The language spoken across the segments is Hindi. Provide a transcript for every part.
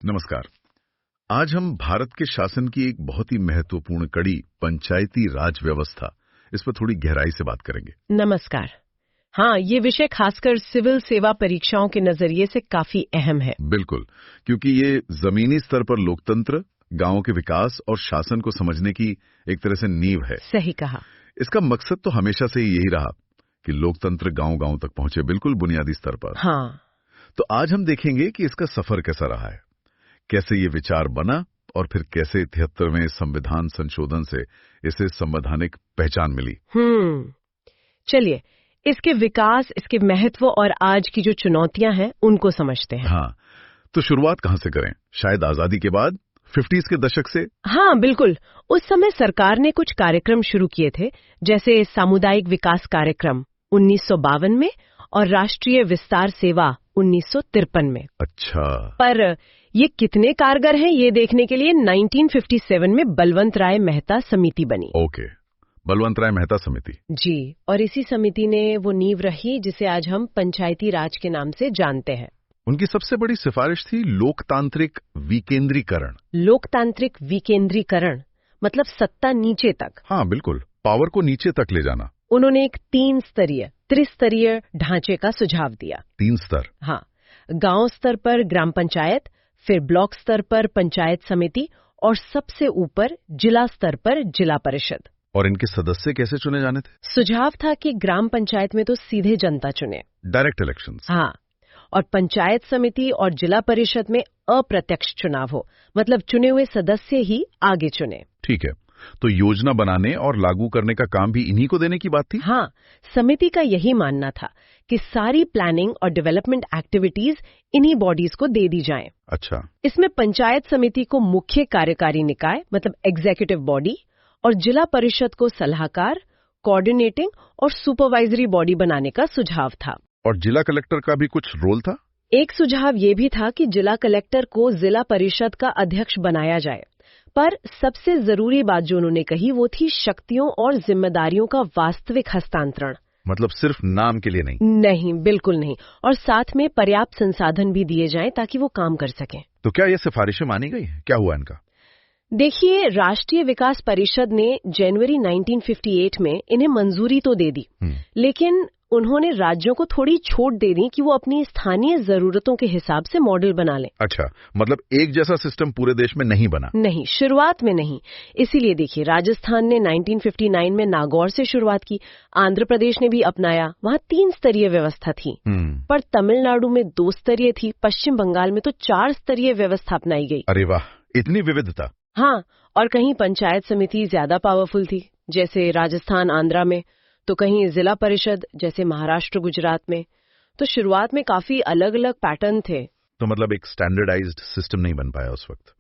नमस्कार। आज हम भारत के शासन की एक बहुत ही महत्वपूर्ण कड़ी पंचायती राज व्यवस्था, इस पर थोड़ी गहराई से बात करेंगे। नमस्कार। हाँ, ये विषय खासकर सिविल सेवा परीक्षाओं के नजरिए से काफी अहम है। बिल्कुल, क्योंकि ये जमीनी स्तर पर लोकतंत्र, गांवों के विकास और शासन को समझने की एक तरह से नींव है। सही कहा। इसका मकसद तो हमेशा से ही यही रहा कि लोकतंत्र गांव-गांव तक पहुंचे, बिल्कुल बुनियादी स्तर पर। हाँ, तो आज हम देखेंगे कि इसका सफर कैसा रहा है, कैसे ये विचार बना और फिर कैसे 73वें संविधान संशोधन से इसे संवैधानिक पहचान मिली। चलिए इसके विकास, इसके महत्व और आज की जो चुनौतियां हैं उनको समझते हैं। हाँ, तो शुरुआत कहां से करें? शायद आजादी के बाद 50s के दशक से। हाँ बिल्कुल, उस समय सरकार ने कुछ कार्यक्रम शुरू किए थे, जैसे सामुदायिक विकास कार्यक्रम 1952 में और राष्ट्रीय विस्तार सेवा 1953 में। अच्छा। पर ये कितने कारगर हैं ये देखने के लिए 1957 में बलवंत राय मेहता समिति बनी। ओके, बलवंत राय मेहता समिति। जी, और इसी समिति ने वो नींव रखी जिसे आज हम पंचायती राज के नाम से जानते हैं। उनकी सबसे बड़ी सिफारिश थी लोकतांत्रिक विकेंद्रीकरण। लोकतांत्रिक विकेंद्रीकरण मतलब सत्ता नीचे तक। हाँ बिल्कुल, पावर को नीचे तक ले जाना। उन्होंने एक त्रिस्तरीय ढांचे का सुझाव दिया। 3 स्तर। हाँ, गांव स्तर पर ग्राम पंचायत, फिर ब्लॉक स्तर पर पंचायत समिति और सबसे ऊपर जिला स्तर पर जिला परिषद। और इनके सदस्य कैसे चुने जाने थे? सुझाव था कि ग्राम पंचायत में तो सीधे जनता चुने, डायरेक्ट इलेक्शंस। हाँ, और पंचायत समिति और जिला परिषद में अप्रत्यक्ष चुनाव हो, मतलब चुने हुए सदस्य ही आगे चुने। ठीक है, तो योजना बनाने और लागू करने का काम भी इन्हीं को देने की बात थी? हाँ, समिति का यही मानना था कि सारी प्लानिंग और डेवलपमेंट एक्टिविटीज इन्हीं बॉडीज को दे दी जाएं। अच्छा। इसमें पंचायत समिति को मुख्य कार्यकारी निकाय मतलब एग्जीक्यूटिव बॉडी और जिला परिषद को सलाहकार, कोऑर्डिनेटिंग और सुपरवाइजरी बॉडी बनाने का सुझाव था। और जिला कलेक्टर का भी कुछ रोल था? एक सुझाव ये भी था कि जिला कलेक्टर को जिला परिषद का अध्यक्ष बनाया जाए, पर सबसे जरूरी बात जो उन्होंने कही वो थी शक्तियों और जिम्मेदारियों का वास्तविक हस्तांतरण। मतलब सिर्फ नाम के लिए नहीं? नहीं, बिल्कुल नहीं, और साथ में पर्याप्त संसाधन भी दिए जाएं ताकि वो काम कर सकें। तो क्या ये सिफारिशें मानी गई? क्या हुआ इनका? देखिए, राष्ट्रीय विकास परिषद ने जनवरी 1958 में इन्हें मंजूरी तो दे दी, लेकिन उन्होंने राज्यों को थोड़ी छूट दे दी कि वो अपनी स्थानीय जरूरतों के हिसाब से मॉडल बना लें। अच्छा, मतलब एक जैसा सिस्टम पूरे देश में नहीं बना? नहीं, शुरुआत में नहीं। इसीलिए देखिए, राजस्थान ने 1959 में नागौर से शुरुआत की, आंध्र प्रदेश ने भी अपनाया, वहाँ 3 स्तरीय व्यवस्था थी। पर तमिलनाडु में 2 स्तरीय थी, पश्चिम बंगाल में तो 4 स्तरीय व्यवस्था अपनाई गई। अरे वाह, इतनी विविधता। हाँ, और कहीं पंचायत समिति ज्यादा पावरफुल थी, जैसे राजस्थान आंध्रा में, तो कहीं जिला परिषद जैसे महाराष्ट्र गुजरात में। तो शुरुआत में काफी अलग अलग पैटर्न थे। तो मतलब एक स्टैंडर्डाइज्ड सिस्टम नहीं बन पाया उस वक्त।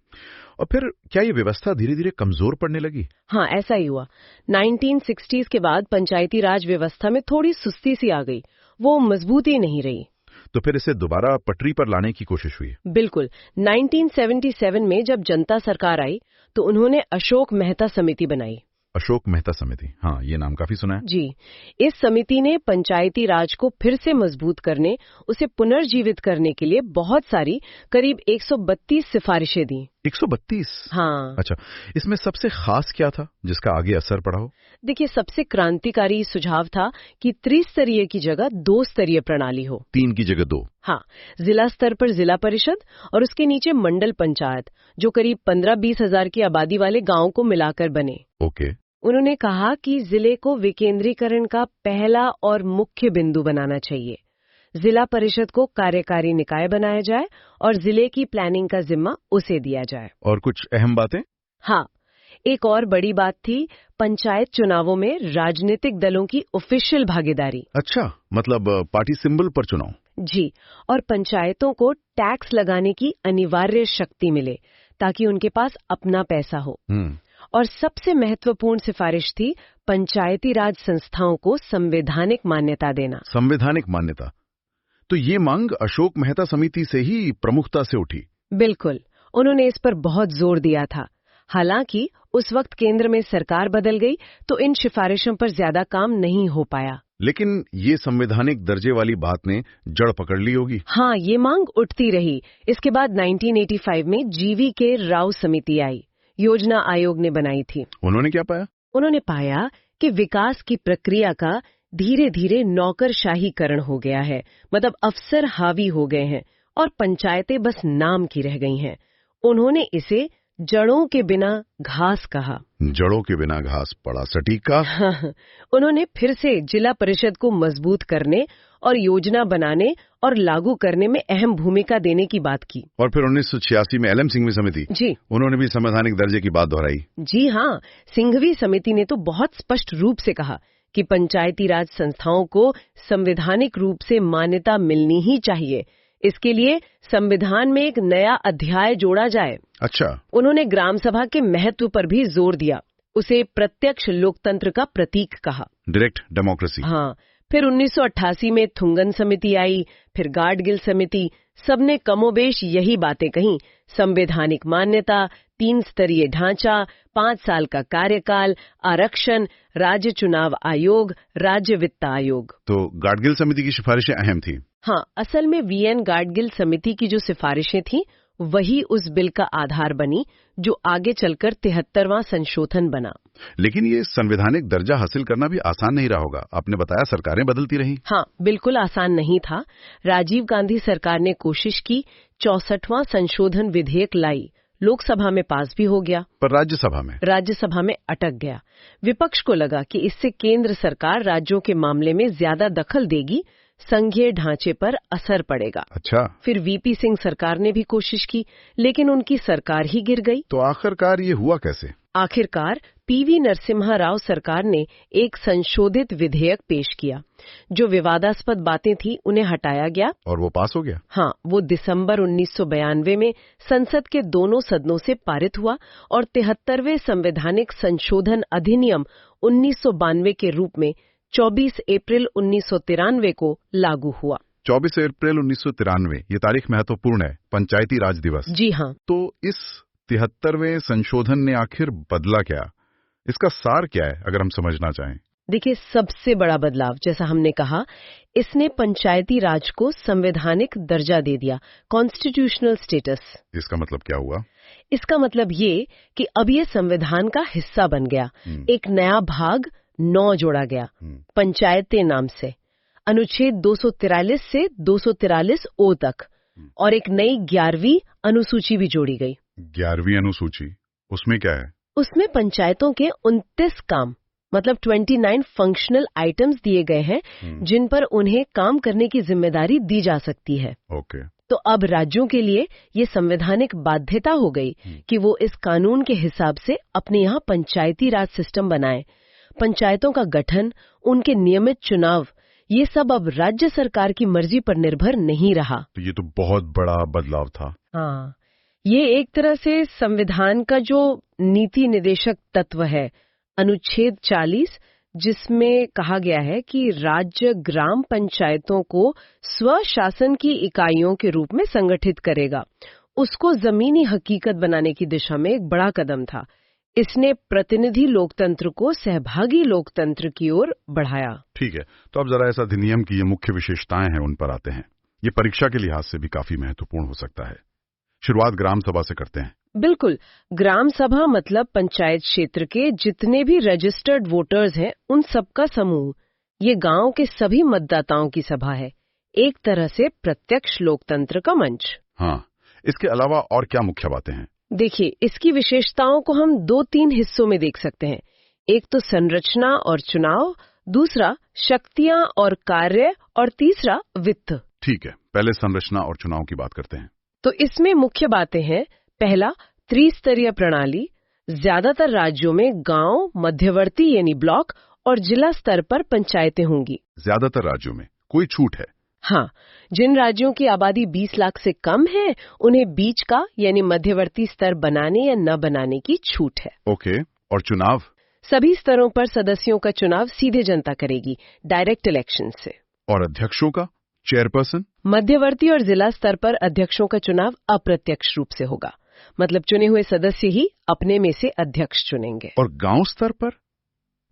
और फिर क्या ये व्यवस्था धीरे धीरे कमजोर पड़ने लगी? हाँ, ऐसा ही हुआ। 1960s के बाद पंचायती राज व्यवस्था में थोड़ी सुस्ती सी आ गई, वो मजबूती नहीं रही। तो फिर इसे दोबारा पटरी पर लाने की कोशिश हुई? बिल्कुल। 1977 में जब जनता सरकार आई तो उन्होंने अशोक मेहता समिति बनाई। अशोक मेहता समिति, हाँ, ये नाम काफी सुना है। जी, इस समिति ने पंचायती राज को फिर से मजबूत करने, उसे पुनर्जीवित करने के लिए बहुत सारी, करीब 132 सिफारिशें दी। 132? हाँ। अच्छा, इसमें सबसे खास क्या था जिसका आगे असर पड़ा हो? देखिए, सबसे क्रांतिकारी सुझाव था कि त्रिस्तरीय की जगह 2 स्तरीय प्रणाली हो। 3 की जगह 2? हाँ, जिला स्तर पर जिला परिषद और उसके नीचे मंडल पंचायत, जो करीब 15-20 हजार की आबादी वाले गाँव को मिलाकर बने। ओके। उन्होंने कहा कि जिले को विकेंद्रीकरण का पहला और मुख्य बिंदु बनाना चाहिए। जिला परिषद को कार्यकारी निकाय बनाया जाए और जिले की प्लानिंग का जिम्मा उसे दिया जाए। और कुछ अहम बातें? हाँ, एक और बड़ी बात थी पंचायत चुनावों में राजनीतिक दलों की ऑफिशियल भागीदारी। अच्छा, मतलब पार्टी सिंबल पर चुनाव? जी, और पंचायतों को टैक्स लगाने की अनिवार्य शक्ति मिले ताकि उनके पास अपना पैसा हो। और सबसे महत्वपूर्ण सिफारिश थी पंचायती राज संस्थाओं को संवैधानिक मान्यता देना। संवैधानिक मान्यता? तो ये मांग अशोक मेहता समिति से ही प्रमुखता से उठी? बिल्कुल, उन्होंने इस पर बहुत जोर दिया था। हालांकि उस वक्त केंद्र में सरकार बदल गई तो इन सिफारिशों पर ज्यादा काम नहीं हो पाया। लेकिन ये संवैधानिक दर्जे वाली बात ने जड़ पकड़ ली होगी। हाँ, ये मांग उठती रही। इसके बाद 1985 में जीवी के राव समिति आई, योजना आयोग ने बनाई थी। उन्होंने क्या पाया? उन्होंने पाया कि विकास की प्रक्रिया का धीरे धीरे नौकरशाहीकरण हो गया है, मतलब अफसर हावी हो गए हैं और पंचायतें बस नाम की रह गई हैं। उन्होंने इसे जड़ों के बिना घास कहा। जड़ों के बिना घास पड़ा सटीक का। उन्होंने फिर से जिला परिषद को मजबूत करने और योजना बनाने और लागू करने में अहम भूमिका देने की बात की। और फिर 1986 में एल.एम. सिंघवी समिति, जी, उन्होंने भी संवैधानिक दर्जे की बात दोहराई। जी हाँ, सिंघवी समिति ने तो बहुत स्पष्ट रूप से कहा कि पंचायती राज संस्थाओं को संवैधानिक रूप से मान्यता मिलनी ही चाहिए। इसके लिए संविधान में एक नया अध्याय जोड़ा जाए। अच्छा। उन्होंने ग्राम सभा के महत्व पर भी जोर दिया, उसे प्रत्यक्ष लोकतंत्र का प्रतीक कहा, डायरेक्ट डेमोक्रेसी। हाँ। फिर 1988 में थुंगन समिति आई, फिर गाडगिल समिति, सबने कमोबेश यही बातें कहीं। संवैधानिक मान्यता, 3 स्तरीय ढांचा, 5 साल का कार्यकाल, आरक्षण, राज्य चुनाव आयोग, राज्य वित्त आयोग। तो गाडगिल समिति की सिफारिशें अहम थी। हाँ, असल में वीएन गाडगिल समिति की जो सिफारिशें थी वही उस बिल का आधार बनी जो आगे चलकर 73वां संशोधन बना। लेकिन ये संवैधानिक दर्जा हासिल करना भी आसान नहीं रहा होगा। आपने बताया सरकारें बदलती रहीं। हाँ, बिल्कुल आसान नहीं था। राजीव गांधी सरकार ने कोशिश की, 64वां संशोधन विधेयक लाई, लोकसभा में पास भी हो गया, पर राज्यसभा में अटक गया। विपक्ष को लगा कि इससे केंद्र सरकार राज्यों के मामले में ज्यादा दखल देगी, संघीय ढांचे पर असर पड़ेगा। अच्छा। फिर वीपी सिंह सरकार ने भी कोशिश की, लेकिन उनकी सरकार ही गिर गई। तो आखिरकार ये हुआ कैसे? आखिरकार पीवी नरसिम्हा राव सरकार ने एक संशोधित विधेयक पेश किया। जो विवादास्पद बातें थी उन्हें हटाया गया और वो पास हो गया। हाँ, वो दिसंबर 1992 में संसद के दोनों सदनों से पारित हुआ और 73वें संवैधानिक संशोधन अधिनियम 1992 के रूप में 24 अप्रैल 1993 को लागू हुआ। 24 अप्रैल 1993, ये तारीख महत्वपूर्ण है, पंचायती राज दिवस। जी हाँ। तो इस 73वें संशोधन ने आखिर बदला क्या? इसका सार क्या है, अगर हम समझना चाहें? देखिए, सबसे बड़ा बदलाव, जैसा हमने कहा, इसने पंचायती राज को संवैधानिक दर्जा दे दिया, कॉन्स्टिट्यूशनल स्टेटस। इसका मतलब क्या हुआ? इसका मतलब ये कि अब ये संविधान का हिस्सा बन गया। एक नया भाग 9 जोड़ा गया, पंचायतें नाम से, अनुच्छेद 243 से 243 ओ तक, और एक नई 11वीं अनुसूची भी जोड़ी गई। 11वीं अनुसूची, उसमें क्या है? उसमें पंचायतों के 29 काम, मतलब 29 फंक्शनल आइटम्स दिए गए हैं जिन पर उन्हें काम करने की जिम्मेदारी दी जा सकती है। ओके। तो अब राज्यों के लिए ये संवैधानिक बाध्यता हो गई कि वो इस कानून के हिसाब से अपने यहाँ पंचायती राज सिस्टम बनाएं। पंचायतों का गठन, उनके नियमित चुनाव, ये सब अब राज्य सरकार की मर्जी पर निर्भर नहीं रहा। तो ये तो बहुत बड़ा बदलाव था। हाँ, ये एक तरह से संविधान का जो नीति निदेशक तत्व है, अनुच्छेद 40, जिसमें कहा गया है कि राज्य ग्राम पंचायतों को स्वशासन की इकाइयों के रूप में संगठित करेगा, उसको जमीनी हकीकत बनाने की दिशा में एक बड़ा कदम था। इसने प्रतिनिधि लोकतंत्र को सहभागी लोकतंत्र की ओर बढ़ाया। ठीक है, तो अब जरा इस अधिनियम की ये मुख्य विशेषताएं हैं, उन पर आते हैं। ये परीक्षा के लिहाज से भी काफी महत्वपूर्ण हो सकता है। शुरुआत ग्राम सभा से करते हैं। बिल्कुल, ग्राम सभा मतलब पंचायत क्षेत्र के जितने भी रजिस्टर्ड वोटर्स हैं, उन सबका समूह। ये गांव के सभी मतदाताओं की सभा है, एक तरह से प्रत्यक्ष लोकतंत्र का मंच। हाँ, इसके अलावा और क्या मुख्य बातें हैं? देखिए, इसकी विशेषताओं को हम 2-3 हिस्सों में देख सकते हैं। एक तो संरचना और चुनाव, दूसरा शक्तियां और कार्य, और तीसरा वित्त। ठीक है, पहले संरचना और चुनाव की बात करते हैं। तो इसमें मुख्य बातें हैं, पहला, त्रिस्तरीय प्रणाली। ज्यादातर राज्यों में गांव, मध्यवर्ती यानी ब्लॉक और जिला स्तर पर पंचायतें होंगी। ज्यादातर राज्यों में, कोई छूट है? हाँ, जिन राज्यों की आबादी 20 लाख से कम है, उन्हें बीच का यानी मध्यवर्ती स्तर बनाने या न बनाने की छूट है। ओके, और चुनाव? सभी स्तरों पर सदस्यों का चुनाव सीधे जनता करेगी, डायरेक्ट इलेक्शन से। और अध्यक्षों का, चेयरपर्सन? मध्यवर्ती और जिला स्तर पर अध्यक्षों का चुनाव अप्रत्यक्ष रूप से होगा, मतलब चुने हुए सदस्य ही अपने में से अध्यक्ष चुनेंगे। और गांव स्तर पर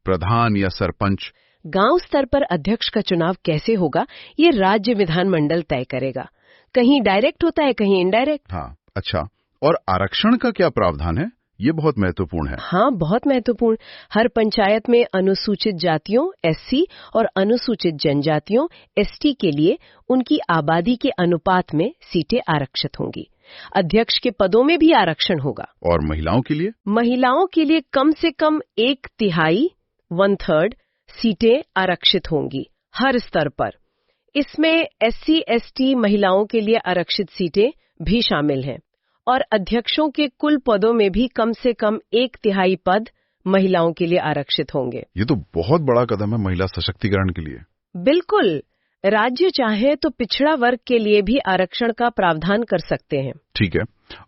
प्रधान या सरपंच? गांव स्तर पर अध्यक्ष का चुनाव कैसे होगा ये राज्य विधानमंडल तय करेगा। कहीं डायरेक्ट होता है, कहीं इनडायरेक्ट। हाँ, अच्छा। और आरक्षण का क्या प्रावधान है? ये बहुत महत्वपूर्ण है। हाँ, बहुत महत्वपूर्ण। हर पंचायत में अनुसूचित जातियों एससी और अनुसूचित जनजातियों एसटी के लिए उनकी आबादी के अनुपात में सीटें आरक्षित होंगी। अध्यक्ष के पदों में भी आरक्षण होगा। और महिलाओं के लिए? महिलाओं के लिए कम से कम 1/3 1/3 सीटें आरक्षित होंगी हर स्तर पर। इसमें एससी एसटी महिलाओं के लिए आरक्षित सीटें भी शामिल हैं और अध्यक्षों के कुल पदों में भी कम से कम 1/3 पद महिलाओं के लिए आरक्षित होंगे। ये तो बहुत बड़ा कदम है महिला सशक्तिकरण के लिए। बिल्कुल। राज्य चाहे तो पिछड़ा वर्ग के लिए भी आरक्षण का प्रावधान कर सकते हैं। ठीक है।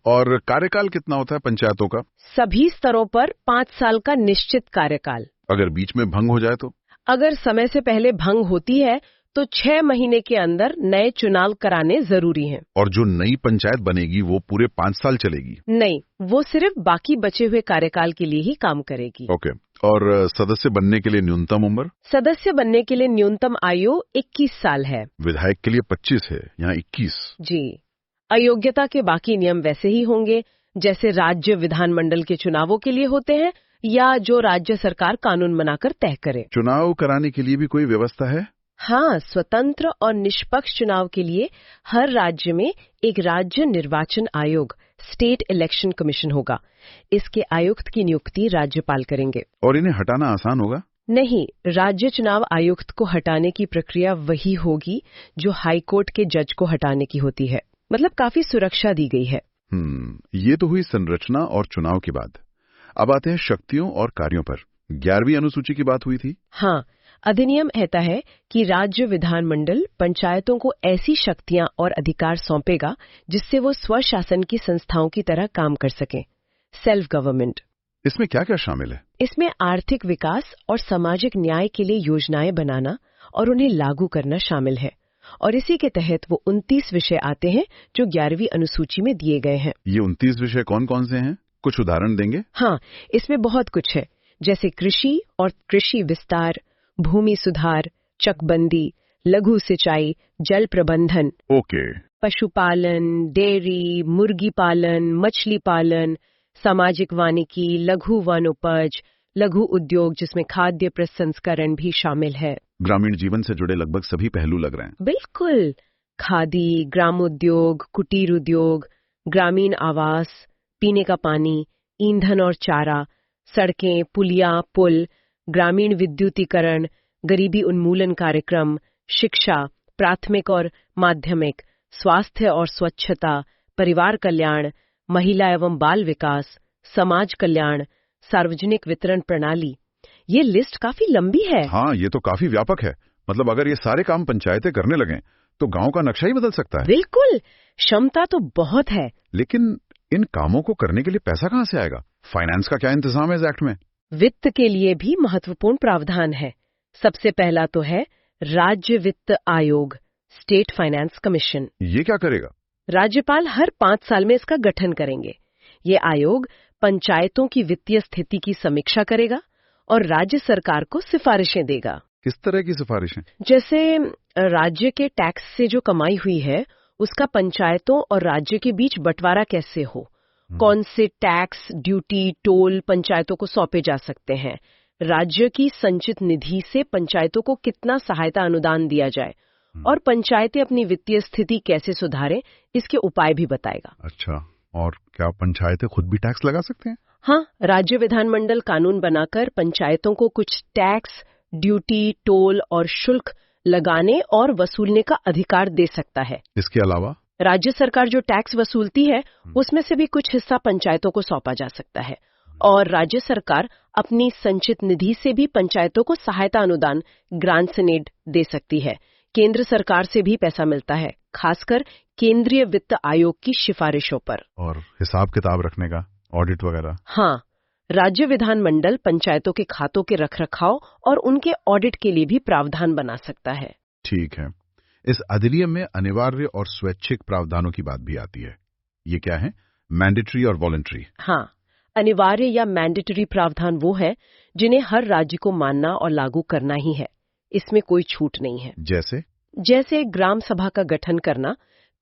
और कार्यकाल कितना होता है पंचायतों का? सभी स्तरों पर 5 साल का निश्चित कार्यकाल। अगर बीच में भंग हो जाए तो? अगर समय से पहले भंग होती है तो 6 महीने के अंदर नए चुनाव कराने जरूरी हैं। और जो नई पंचायत बनेगी वो पूरे 5 साल चलेगी? नहीं, वो सिर्फ बाकी बचे हुए कार्यकाल के लिए ही काम करेगी। ओके। और सदस्य बनने के लिए न्यूनतम उम्र? सदस्य बनने के लिए न्यूनतम आयु 21 साल है। विधायक के लिए 25 है, यहाँ 21। जी। अयोग्यता के बाकी नियम वैसे ही होंगे जैसे राज्य विधानमंडल के चुनावों के लिए होते हैं या जो राज्य सरकार कानून बनाकर तय करे। चुनाव कराने के लिए भी कोई व्यवस्था है? हाँ, स्वतंत्र और निष्पक्ष चुनाव के लिए हर राज्य में एक राज्य निर्वाचन आयोग स्टेट इलेक्शन कमीशन होगा। इसके आयुक्त की नियुक्ति राज्यपाल करेंगे। और इन्हें हटाना आसान होगा? नहीं, राज्य चुनाव आयुक्त को हटाने की प्रक्रिया वही होगी जो हाईकोर्ट के जज को हटाने की होती है। मतलब काफी सुरक्षा दी गई है। ये तो हुई संरचना और चुनाव की बात। अब आते हैं शक्तियों और कार्यों पर। 11वीं अनुसूची की बात हुई थी। हाँ, अधिनियम कहता है कि राज्य विधानमंडल पंचायतों को ऐसी शक्तियां और अधिकार सौंपेगा जिससे वो स्वशासन की संस्थाओं की तरह काम कर सकें। Self government. इसमें क्या क्या शामिल है? इसमें आर्थिक विकास और सामाजिक न्याय के लिए योजनाएं बनाना और उन्हें लागू करना शामिल है। और इसी के तहत वो 29 विषय आते हैं जो 11वीं अनुसूची में दिए गए हैं। ये 29 विषय कौन कौन से हैं? कुछ उदाहरण देंगे? हाँ, इसमें बहुत कुछ है, जैसे कृषि और कृषि विस्तार, भूमि सुधार, चकबंदी, लघु सिंचाई, जल प्रबंधन, ओके, पशुपालन, डेयरी, मुर्गी पालन, मछली पालन, सामाजिक वानिकी, लघु वनोपज, लघु उद्योग जिसमें खाद्य प्रसंस्करण भी शामिल है। ग्रामीण जीवन से जुड़े लगभग सभी पहलू लग रहे हैं। बिल्कुल। खादी, ग्रामोद्योग, कुटीर उद्योग, ग्रामीण आवास, पीने का पानी, ईंधन और चारा, सड़कें, पुलिया, पुल, ग्रामीण विद्युतीकरण, गरीबी उन्मूलन कार्यक्रम, शिक्षा, प्राथमिक और माध्यमिक, स्वास्थ्य और स्वच्छता, परिवार कल्याण, महिला एवं बाल विकास, समाज कल्याण, सार्वजनिक वितरण प्रणाली। ये लिस्ट काफी लंबी है। हाँ, ये तो काफी व्यापक है। मतलब अगर ये सारे काम पंचायतें करने लगें तो गांव का नक्शा ही बदल सकता है। बिल्कुल, क्षमता तो बहुत है। लेकिन इन कामों को करने के लिए पैसा कहाँ से आएगा? फाइनेंस का क्या इंतजाम है इस एक्ट में? वित्त के लिए भी महत्वपूर्ण प्रावधान है। सबसे पहला तो है राज्य वित्त आयोग, स्टेट फाइनेंस कमीशन। ये क्या करेगा? राज्यपाल हर 5 साल में इसका गठन करेंगे। ये आयोग पंचायतों की वित्तीय स्थिति की समीक्षा करेगा और राज्य सरकार को सिफारिशें देगा। किस तरह की सिफारिशें? जैसे राज्य के टैक्स से जो कमाई हुई है उसका पंचायतों और राज्य के बीच बंटवारा कैसे हो, कौन से टैक्स, ड्यूटी, टोल पंचायतों को सौंपे जा सकते हैं, राज्य की संचित निधि से पंचायतों को कितना सहायता अनुदान दिया जाए और पंचायतें अपनी वित्तीय स्थिति कैसे सुधारें, इसके उपाय भी बताएगा। अच्छा, और क्या पंचायतें खुद भी टैक्स लगा सकते हैं? हाँ, राज्य विधानमंडल कानून बनाकर पंचायतों को कुछ टैक्स, ड्यूटी, टोल और शुल्क लगाने और वसूलने का अधिकार दे सकता है। इसके अलावा राज्य सरकार जो टैक्स वसूलती है उसमें से भी कुछ हिस्सा पंचायतों को सौंपा जा सकता है और राज्य सरकार अपनी संचित निधि से भी पंचायतों को सहायता अनुदान, ग्रांट्स एंड एड दे सकती है। केंद्र सरकार से भी पैसा मिलता है, खासकर केंद्रीय वित्त आयोग की सिफारिशों पर। और हिसाब किताब रखने का, ऑडिट वगैरह? हाँ, राज्य विधानमंडल पंचायतों के खातों के रखरखाव और उनके ऑडिट के लिए भी प्रावधान बना सकता है। ठीक है। इस अधिनियम में अनिवार्य और स्वैच्छिक प्रावधानों की बात भी आती है। ये क्या है? मैंडेटरी और वॉलंटरी? हाँ, अनिवार्य या मैंडेटरी प्रावधान वो है जिन्हें हर राज्य को मानना और लागू करना ही है। इसमें कोई छूट नहीं है। जैसे ग्राम सभा का गठन करना,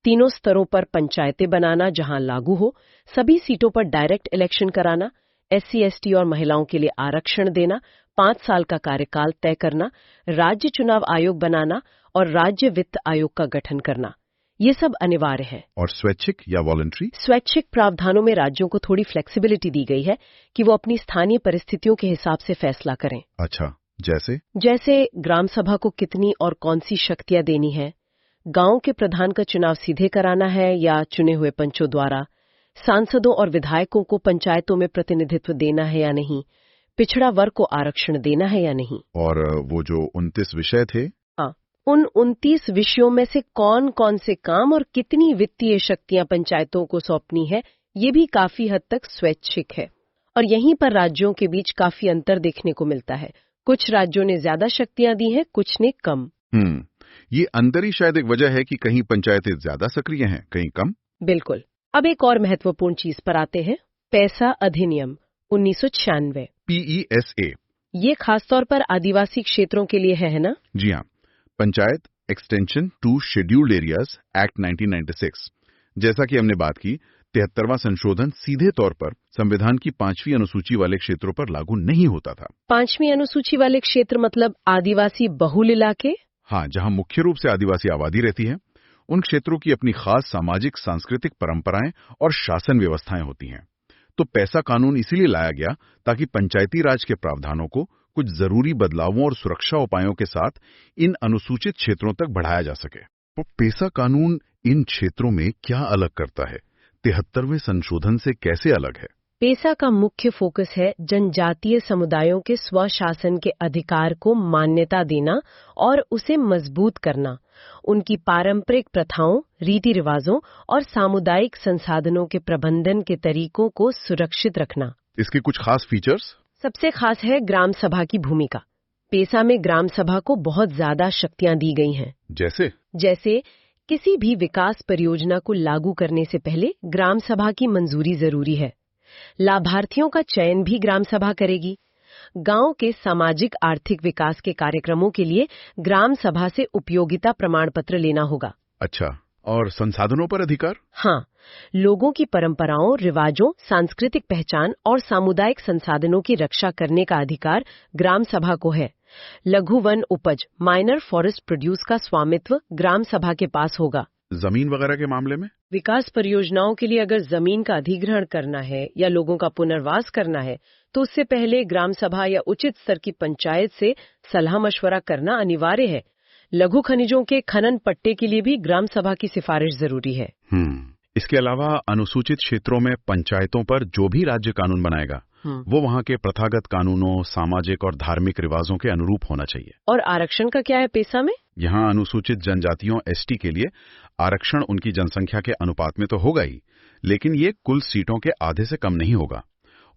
तीनों स्तरों पर पंचायतें बनाना जहां लागू हो, सभी सीटों पर डायरेक्ट इलेक्शन कराना, SC ST और महिलाओं के लिए आरक्षण देना, 5 साल का कार्यकाल तय करना, राज्य चुनाव आयोग बनाना और राज्य वित्त आयोग का गठन करना, ये सब अनिवार्य है। और स्वैच्छिक या वॉलंटरी? स्वैच्छिक प्रावधानों में राज्यों को थोड़ी फ्लेक्सिबिलिटी दी गई है कि वो अपनी स्थानीय परिस्थितियों के हिसाब से फैसला करें। अच्छा, जैसे ग्राम सभा को कितनी और कौन सी शक्तियां देनी है, गांव के प्रधान का चुनाव सीधे कराना है या चुने हुए पंचों द्वारा, सांसदों और विधायकों को पंचायतों में प्रतिनिधित्व देना है या नहीं, पिछड़ा वर्ग को आरक्षण देना है या नहीं। और वो जो 29 विषय थे, हाँ, उन 29 विषयों में से कौन कौन से काम और कितनी वित्तीय शक्तियां पंचायतों को सौंपनी है, ये भी काफी हद तक स्वैच्छिक है। और यहीं पर राज्यों के बीच काफी अंतर देखने को मिलता है। कुछ राज्यों ने ज्यादा शक्तियां दी हैं, कुछ ने कम। ये अंतर ही शायद एक वजह है कि कहीं पंचायतें ज्यादा सक्रिय हैं, कहीं कम। बिल्कुल। अब एक और महत्वपूर्ण चीज पर आते हैं, पैसा अधिनियम 1996, PESA। ये खासतौर पर आदिवासी क्षेत्रों के लिए है ना? जी हाँ, panchayat extension to scheduled areas act 1996। जैसा कि हमने बात की, 73वां संशोधन सीधे तौर पर संविधान की 5वीं अनुसूची वाले क्षेत्रों पर लागू नहीं होता था। 5वीं अनुसूची वाले क्षेत्र मतलब आदिवासी बहुल इलाके? हाँ, जहाँ मुख्य रूप से आदिवासी आबादी रहती है। उन क्षेत्रों की अपनी खास सामाजिक सांस्कृतिक परंपराएं और शासन व्यवस्थाएं होती हैं। तो पैसा कानून इसीलिए लाया गया ताकि पंचायती राज के प्रावधानों को कुछ जरूरी बदलावों और सुरक्षा उपायों के साथ इन अनुसूचित क्षेत्रों तक बढ़ाया जा सके। तो पैसा कानून इन क्षेत्रों में क्या अलग करता है? 73वें संशोधन से कैसे अलग है? पेसा का मुख्य फोकस है जनजातीय समुदायों के स्वशासन के अधिकार को मान्यता देना और उसे मजबूत करना, उनकी पारंपरिक प्रथाओं, रीति रिवाजों और सामुदायिक संसाधनों के प्रबंधन के तरीकों को सुरक्षित रखना। इसके कुछ खास फीचर्स? सबसे खास है ग्राम सभा की भूमिका। पेसा में ग्राम सभा को बहुत ज्यादा शक्तियां दी गई हैं। जैसे किसी भी विकास परियोजना को लागू करने से पहले ग्राम सभा की मंजूरी जरूरी है। लाभार्थियों का चयन भी ग्राम सभा करेगी। गांव के सामाजिक आर्थिक विकास के कार्यक्रमों के लिए ग्राम सभा से उपयोगिता प्रमाण पत्र लेना होगा। अच्छा, और संसाधनों पर अधिकार? हाँ, लोगों की परंपराओं, रिवाजों, सांस्कृतिक पहचान और सामुदायिक संसाधनों की रक्षा करने का अधिकार ग्राम सभा को है। लघु वन उपज, माइनर फॉरेस्ट प्रोड्यूस का स्वामित्व ग्राम सभा के पास होगा। जमीन वगैरह के मामले में? विकास परियोजनाओं के लिए अगर जमीन का अधिग्रहण करना है या लोगों का पुनर्वास करना है तो उससे पहले ग्राम सभा या उचित स्तर की पंचायत से सलाह मशवरा करना अनिवार्य है। लघु खनिजों के खनन पट्टे के लिए भी ग्राम सभा की सिफारिश जरूरी है। इसके अलावा अनुसूचित क्षेत्रों में पंचायतों पर जो भी राज्य कानून बनाएगा वो वहाँ के प्रथागत कानूनों, सामाजिक और धार्मिक रिवाजों के अनुरूप होना चाहिए। और आरक्षण का क्या है पेसा में? यहाँ अनुसूचित जनजातियों ST के लिए आरक्षण उनकी जनसंख्या के अनुपात में तो होगा ही, लेकिन ये कुल सीटों के आधे से कम नहीं होगा।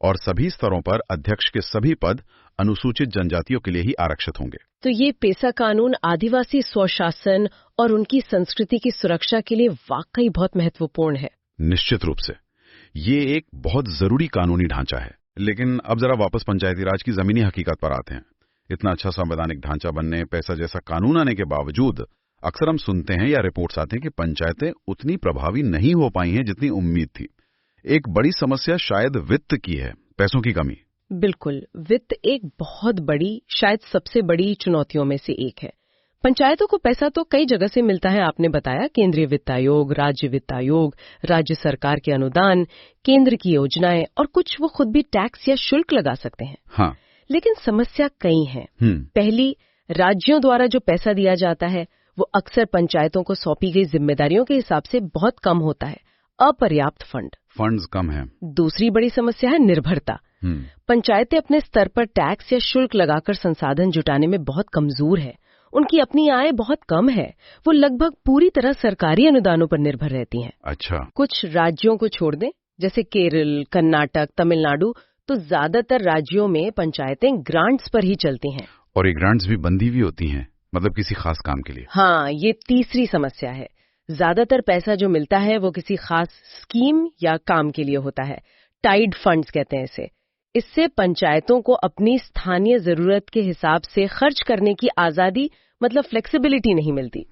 और सभी स्तरों पर अध्यक्ष के सभी पद अनुसूचित जनजातियों के लिए ही आरक्षित होंगे। तो ये पेसा कानून आदिवासी स्वशासन और उनकी संस्कृति की सुरक्षा के लिए वाकई बहुत महत्वपूर्ण है। निश्चित रूप से ये एक बहुत जरूरी कानूनी ढांचा है। लेकिन अब जरा वापस पंचायती राज की जमीनी हकीकत पर आते हैं। इतना अच्छा संवैधानिक ढांचा बनने, पैसा जैसा कानून आने के बावजूद अक्सर हम सुनते हैं या रिपोर्ट्स आते हैं कि पंचायतें उतनी प्रभावी नहीं हो पाई हैं जितनी उम्मीद थी। एक बड़ी समस्या शायद वित्त की है, पैसों की कमी। बिल्कुल, वित्त एक बहुत बड़ी, शायद सबसे बड़ी चुनौतियों में से एक है। पंचायतों को पैसा तो कई जगह से मिलता है, आपने बताया, केंद्रीय वित्त आयोग, राज्य वित्त आयोग, राज्य सरकार के अनुदान, केंद्र की योजनाएं और कुछ वो खुद भी टैक्स या शुल्क लगा सकते हैं। हाँ, लेकिन समस्या कई है। पहली, राज्यों द्वारा जो पैसा दिया जाता है वो अक्सर पंचायतों को सौंपी गई जिम्मेदारियों के हिसाब से बहुत कम होता है, अपर्याप्त फंड्स कम है। दूसरी बड़ी समस्या है निर्भरता। पंचायतें अपने स्तर पर टैक्स या शुल्क लगाकर संसाधन जुटाने में बहुत कमजोर है। उनकी अपनी आय बहुत कम है, वो लगभग पूरी तरह सरकारी अनुदानों पर निर्भर रहती हैं। अच्छा, कुछ राज्यों को छोड़ दें, जैसे केरल, कर्नाटक, तमिलनाडु, तो ज्यादातर राज्यों में पंचायतें ग्रांट्स पर ही चलती हैं। और ये ग्रांट्स भी बंधी हुई होती हैं, मतलब किसी खास काम के लिए। हाँ, ये तीसरी समस्या है। ज्यादातर पैसा जो मिलता है वो किसी खास स्कीम या काम के लिए होता है। टाइड फंड्स कहते हैं इसे। इससे पंचायतों को अपनी स्थानीय जरूरत के हिसाब से खर्च करने की आजादी मतलब फ्लेक्सिबिलिटी नहीं मिलती।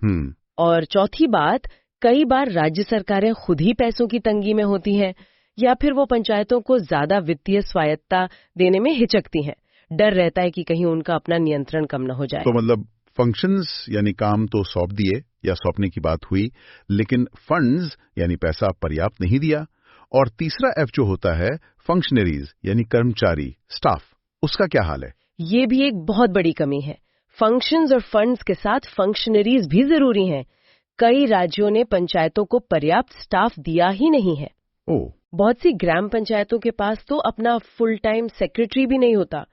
और चौथी बात, कई बार राज्य सरकारें खुद ही पैसों की तंगी में होती हैं या फिर वो पंचायतों को ज्यादा वित्तीय स्वायत्ता देने में हिचकती हैं। डर रहता है कि कहीं उनका अपना नियंत्रण कम न हो जाए। तो मतलब फंक्शंस यानी काम तो सौंप दिए या सौंपने की बात हुई, लेकिन फंड्स यानी पैसा पर्याप्त नहीं दिया। और तीसरा एफ जो होता है फंक्शनरीज यानी कर्मचारी, स्टाफ, उसका क्या हाल है? ये भी एक बहुत बड़ी कमी है। फंक्शंस और फंड्स के साथ फंक्शनरीज भी जरूरी हैं। कई राज्यों ने पंचायतों को पर्याप्त स्टाफ दिया ही नहीं है। बहुत सी ग्राम पंचायतों के पास तो अपना फुल टाइम सेक्रेटरी भी नहीं होता।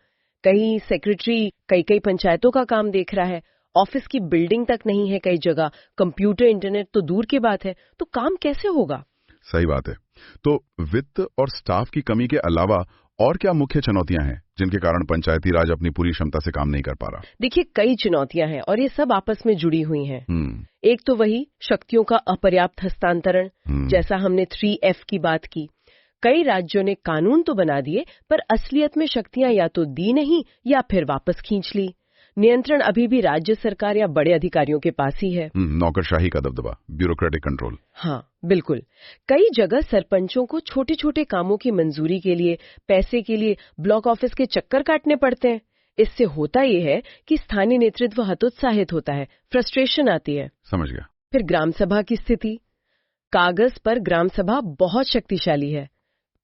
कई सेक्रेटरी कई पंचायतों का काम देख रहा है। ऑफिस की बिल्डिंग तक नहीं है कई जगह, कंप्यूटर इंटरनेट तो दूर की बात है। तो काम कैसे होगा? सही बात है। तो वित्त और स्टाफ की कमी के अलावा और क्या मुख्य चुनौतियां हैं जिनके कारण पंचायती राज अपनी पूरी क्षमता से काम नहीं कर पा रहा? देखिए, कई चुनौतियां हैं और ये सब आपस में जुड़ी हुई हैं। एक तो वही शक्तियों का अपर्याप्त हस्तांतरण, जैसा हमने 3F की बात की। कई राज्यों ने कानून तो बना दिए पर असलियत में शक्तियां या तो दी नहीं या फिर वापस खींच ली। नियंत्रण अभी भी राज्य सरकार या बड़े अधिकारियों के पास ही है। नौकरशाही का दबदबा, ब्यूरोक्रेटिक कंट्रोल। हाँ बिल्कुल। कई जगह सरपंचों को छोटे छोटे कामों की मंजूरी के लिए, पैसे के लिए ब्लॉक ऑफिस के चक्कर काटने पड़ते हैं। इससे होता ये है कि स्थानीय नेतृत्व हतोत्साहित होता है, फ्रस्ट्रेशन आती है। समझ गया। फिर ग्राम सभा की स्थिति। कागज पर ग्राम सभा बहुत शक्तिशाली है,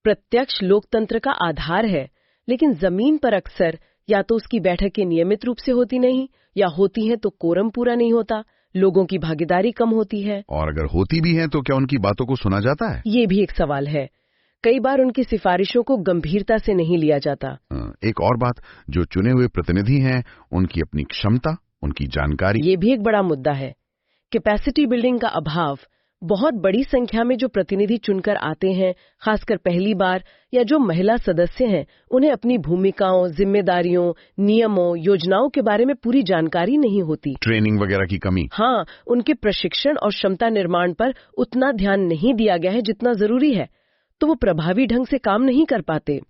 प्रत्यक्ष लोकतंत्र का आधार है, लेकिन जमीन पर अक्सर या तो उसकी बैठकें नियमित रूप से होती नहीं, या होती हैं तो कोरम पूरा नहीं होता, लोगों की भागीदारी कम होती है। और अगर होती भी है तो क्या उनकी बातों को सुना जाता है? ये भी एक सवाल है। कई बार उनकी सिफारिशों को गंभीरता से नहीं लिया जाता। एक और बात, जो चुने हुए प्रतिनिधि हैं उनकी अपनी क्षमता, उनकी जानकारी, ये भी एक बड़ा मुद्दा है। कैपेसिटी बिल्डिंग का अभाव। बहुत बड़ी संख्या में जो प्रतिनिधि चुनकर आते हैं, खासकर पहली बार, या जो महिला सदस्य हैं, उन्हें अपनी भूमिकाओं, जिम्मेदारियों, नियमों, योजनाओं के बारे में पूरी जानकारी नहीं होती। ट्रेनिंग वगैरह की कमी। हाँ, उनके प्रशिक्षण और क्षमता निर्माण पर उतना ध्यान नहीं दिया गया है जितना जरूरी है, तो वो प्रभावी ढंग से काम नहीं कर पाते।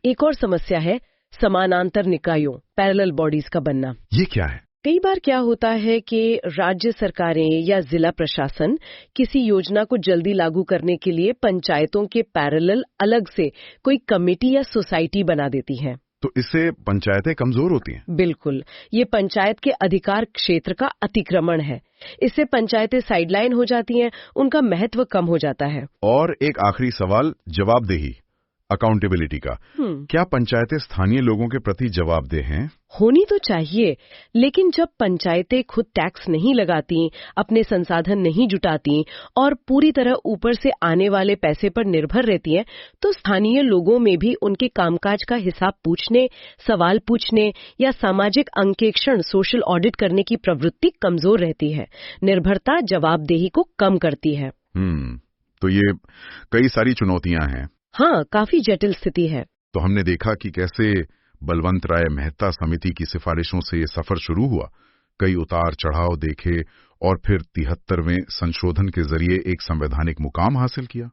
एक और समस्या है समानांतर निकायों, पैरेलल बॉडीज का बनना। ये क्या है? कई बार क्या होता है कि राज्य सरकारें या जिला प्रशासन किसी योजना को जल्दी लागू करने के लिए पंचायतों के पैरेलल अलग से कोई कमेटी या सोसाइटी बना देती हैं। तो इससे पंचायतें कमजोर होती हैं? बिल्कुल, ये पंचायत के अधिकार क्षेत्र का अतिक्रमण है। इससे पंचायतें साइडलाइन हो जाती हैं, उनका महत्व कम हो जाता है। और एक आखिरी सवाल, जवाबदेही, अकाउंटेबिलिटी का। क्या पंचायतें स्थानीय लोगों के प्रति जवाबदेह हैं? होनी तो चाहिए, लेकिन जब पंचायतें खुद टैक्स नहीं लगाती, अपने संसाधन नहीं जुटाती और पूरी तरह ऊपर से आने वाले पैसे पर निर्भर रहती हैं, तो स्थानीय लोगों में भी उनके कामकाज का हिसाब पूछने, सवाल पूछने या सामाजिक अंकेक्षण, सोशल ऑडिट करने की प्रवृत्ति कमजोर रहती है। निर्भरता जवाबदेही को कम करती है। तो ये कई सारी चुनौतियां हैं। हाँ, काफी जटिल स्थिति है। तो हमने देखा कि कैसे बलवंत राय मेहता समिति की सिफारिशों से ये सफर शुरू हुआ, कई उतार चढ़ाव देखे और फिर 73वें संशोधन के जरिए एक संवैधानिक मुकाम हासिल किया।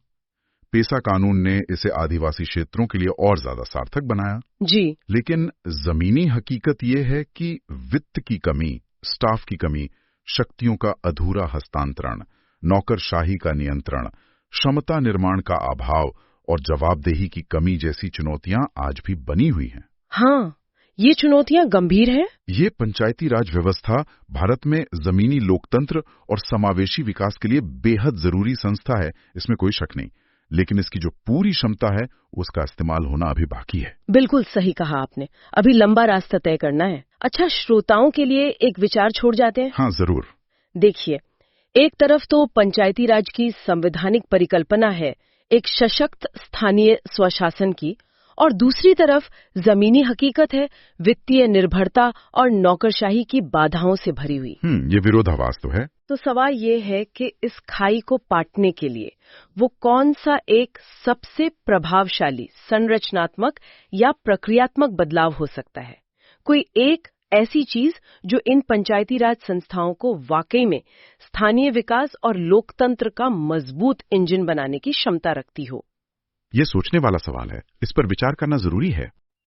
पेसा कानून ने इसे आदिवासी क्षेत्रों के लिए और ज्यादा सार्थक बनाया। जी। लेकिन जमीनी हकीकत ये है कि वित्त की कमी, स्टाफ की कमी, शक्तियों का अधूरा हस्तांतरण, नौकरशाही का नियंत्रण, क्षमता निर्माण का अभाव और जवाबदेही की कमी जैसी चुनौतियां आज भी बनी हुई हैं। हाँ, ये चुनौतियां गंभीर हैं। ये पंचायती राज व्यवस्था भारत में जमीनी लोकतंत्र और समावेशी विकास के लिए बेहद जरूरी संस्था है, इसमें कोई शक नहीं। लेकिन इसकी जो पूरी क्षमता है उसका इस्तेमाल होना अभी बाकी है। बिल्कुल सही कहा आपने, अभी लंबा रास्ता तय करना है। अच्छा, श्रोताओं के लिए एक विचार छोड़ जाते हैं। हाँ जरूर। देखिए, एक तरफ तो पंचायती राज की संवैधानिक परिकल्पना है एक सशक्त स्थानीय स्वशासन की, और दूसरी तरफ जमीनी हकीकत है वित्तीय निर्भरता और नौकरशाही की बाधाओं से भरी हुई। ये विरोधाभास तो है। तो सवाल ये है कि इस खाई को पाटने के लिए वो कौन सा एक सबसे प्रभावशाली संरचनात्मक या प्रक्रियात्मक बदलाव हो सकता है? कोई एक ऐसी चीज जो इन पंचायती राज संस्थाओं को वाकई में स्थानीय विकास और लोकतंत्र का मजबूत इंजन बनाने की क्षमता रखती हो। ये सोचने वाला सवाल है, इस पर विचार करना जरूरी है।